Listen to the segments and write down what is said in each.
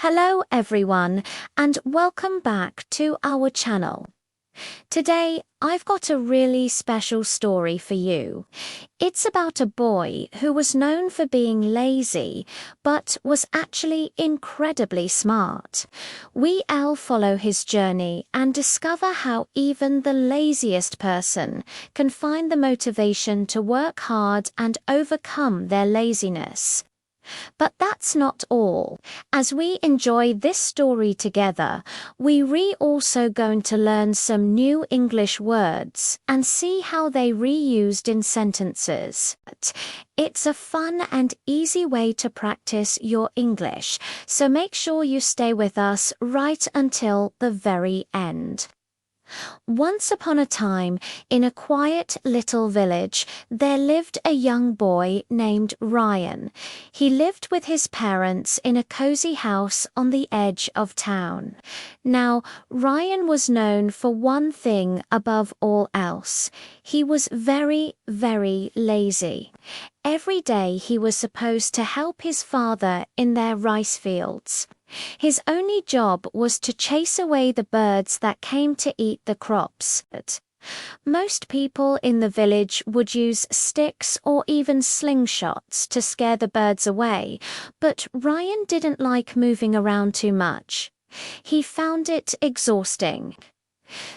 Hello everyone, and welcome back to our channel. Today, I've got a really special story for you. It's about a boy who was known for being lazy, but was actually incredibly smart. We'll follow his journey and discover how even the laziest person can find the motivation to work hard and overcome their laziness. But that's not all. As we enjoy this story together, we also going to learn some new English words and see how they reused in sentences. It's a fun and easy way to practice your English, so make sure you stay with us right until the very end. Once upon a time, in a quiet little village, there lived a young boy named Ryan. He lived with his parents in a cozy house on the edge of town. Now, Ryan was known for one thing above all else. He was very, very lazy. Every day he was supposed to help his father in their rice fields. His only job was to chase away the birds that came to eat the crops. Most people in the village would use sticks or even slingshots to scare the birds away, but Ryan didn't like moving around too much. He found it exhausting.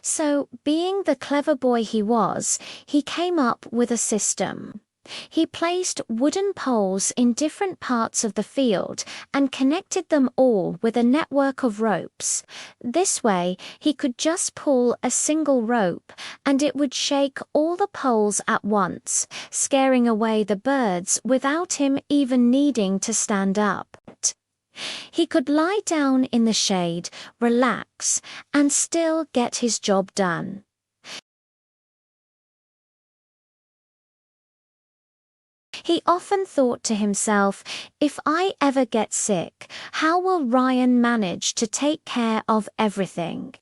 So, being the clever boy he was, he came up with a system. He placed wooden poles in different parts of the field and connected them all with a network of ropes. This way, he could just pull a single rope, and it would shake all the poles at once, scaring away the birds without him even needing to stand up. He could lie down in the shade, relax, and still get his job done. He often thought to himself, if I ever get sick, how will Ryan manage to take care of everything?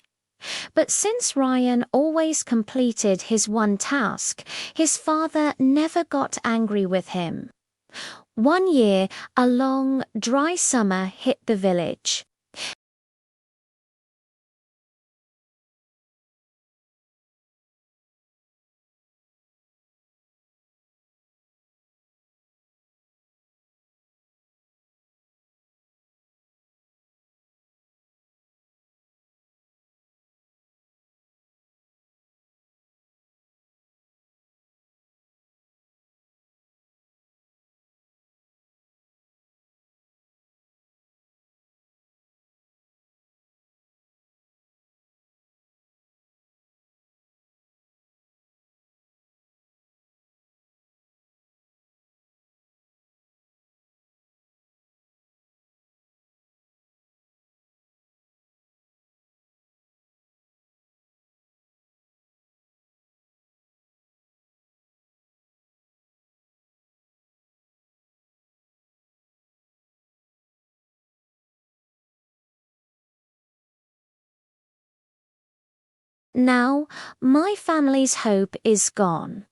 But since Ryan always completed his one task, his father never got angry with him. One year, a long, dry summer hit the village. Now, my family's hope is gone.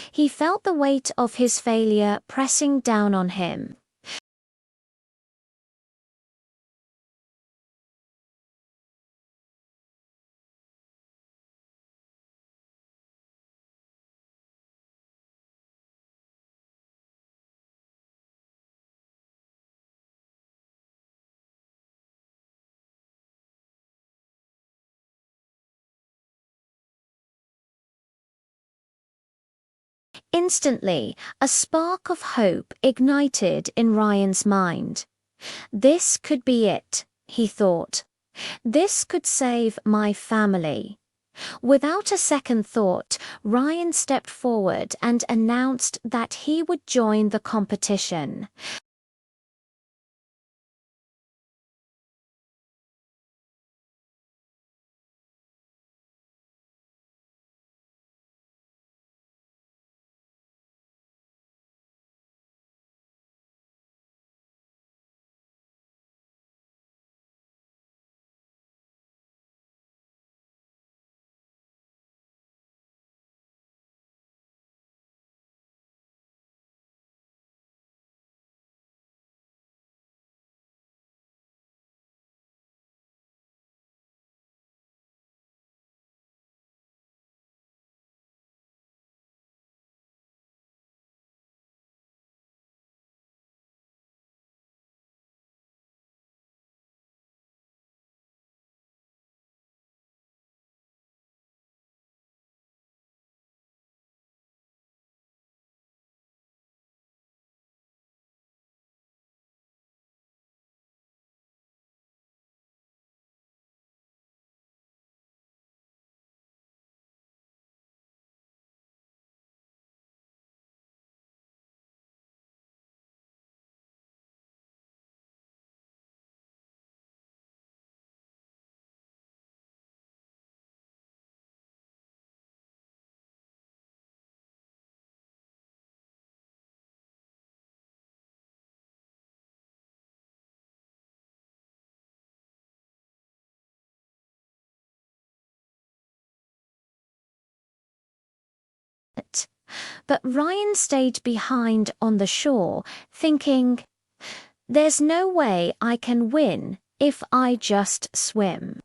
He felt the weight of his failure pressing down on him. Instantly, a spark of hope ignited in Ryan's mind. This could be it, he thought. This could save my family. Without a second thought, Ryan stepped forward and announced that he would join the competition. but Ryan stayed behind on the shore, thinking, "There's no way I can win if I just swim.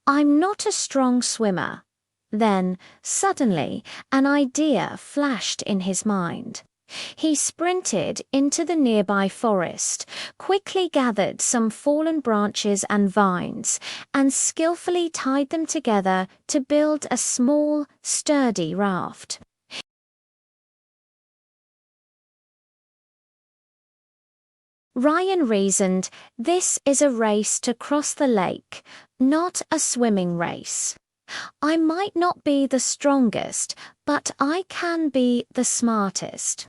I'm not a strong swimmer." Then, suddenly, an idea flashed in his mind. He sprinted into the nearby forest, quickly gathered some fallen branches and vines, and skillfully tied them together to build a small, sturdy raft. Ryan reasoned, "This is a race to cross the lake, not a swimming race. I might not be the strongest, but I can be the smartest."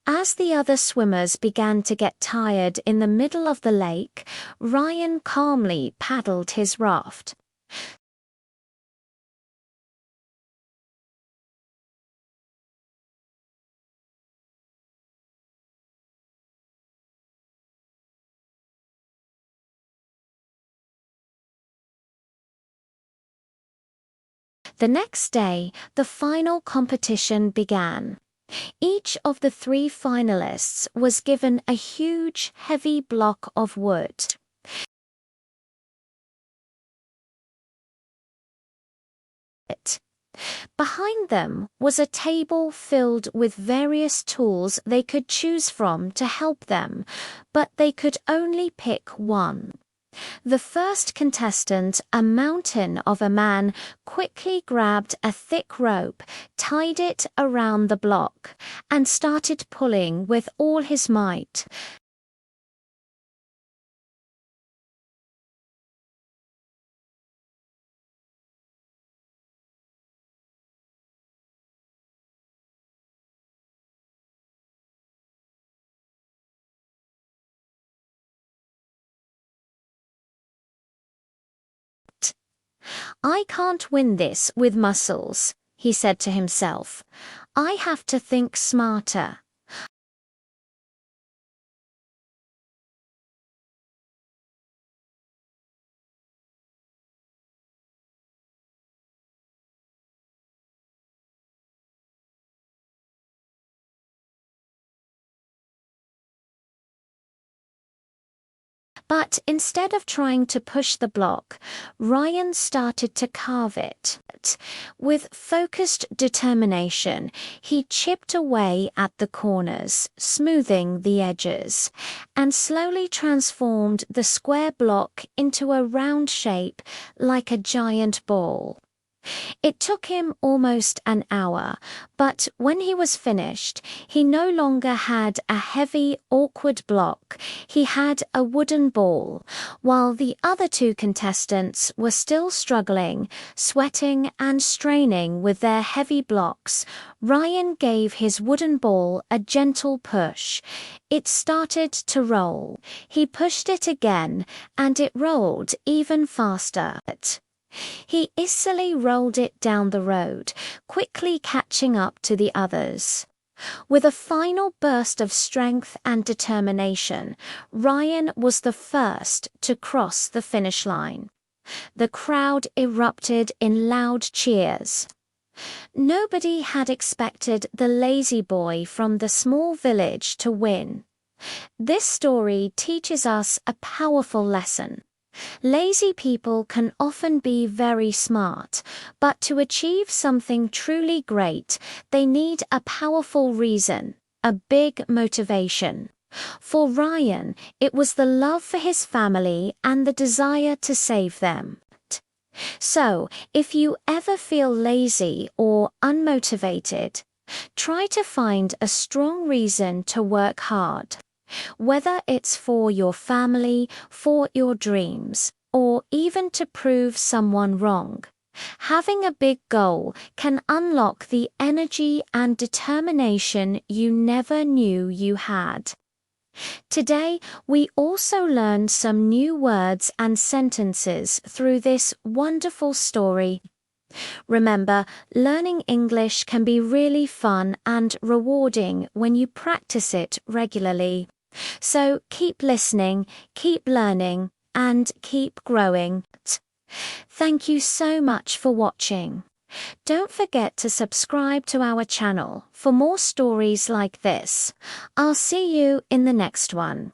As the other swimmers began to get tired in the middle of the lake, Ryan calmly paddled his raft. The next day, the final competition began. Each of the 3 finalists was given a huge, heavy block of wood. Behind them was a table filled with various tools they could choose from to help them, but they could only pick one. The first contestant, a mountain of a man, quickly grabbed a thick rope, tied it around the block, and started pulling with all his might. "I can't win this with muscles," he said to himself. "I have to think smarter." But instead of trying to push the block, Ryan started to carve it. With focused determination, he chipped away at the corners, smoothing the edges, and slowly transformed the square block into a round shape like a giant ball. It took him almost an hour, but when he was finished, he no longer had a heavy, awkward block. He had a wooden ball, while the other 2 contestants were still struggling, sweating and straining with their heavy blocks. Ryan gave his wooden ball a gentle push. It started to roll. He pushed it again, and it rolled even faster. He easily rolled it down the road, quickly catching up to the others. With a final burst of strength and determination, Ryan was the first to cross the finish line. The crowd erupted in loud cheers. Nobody had expected the lazy boy from the small village to win. This story teaches us a powerful lesson. Lazy people can often be very smart, but to achieve something truly great, they need a powerful reason, a big motivation. For Ryan, it was the love for his family and the desire to save them. So, if you ever feel lazy or unmotivated, try to find a strong reason to work hard. Whether it's for your family, for your dreams, or even to prove someone wrong, having a big goal can unlock the energy and determination you never knew you had. Today, we also learned some new words and sentences through this wonderful story. Remember, learning English can be really fun and rewarding when you practice it regularly. So keep listening, keep learning, and keep growing. Thank you so much for watching. Don't forget to subscribe to our channel for more stories like this. I'll see you in the next one.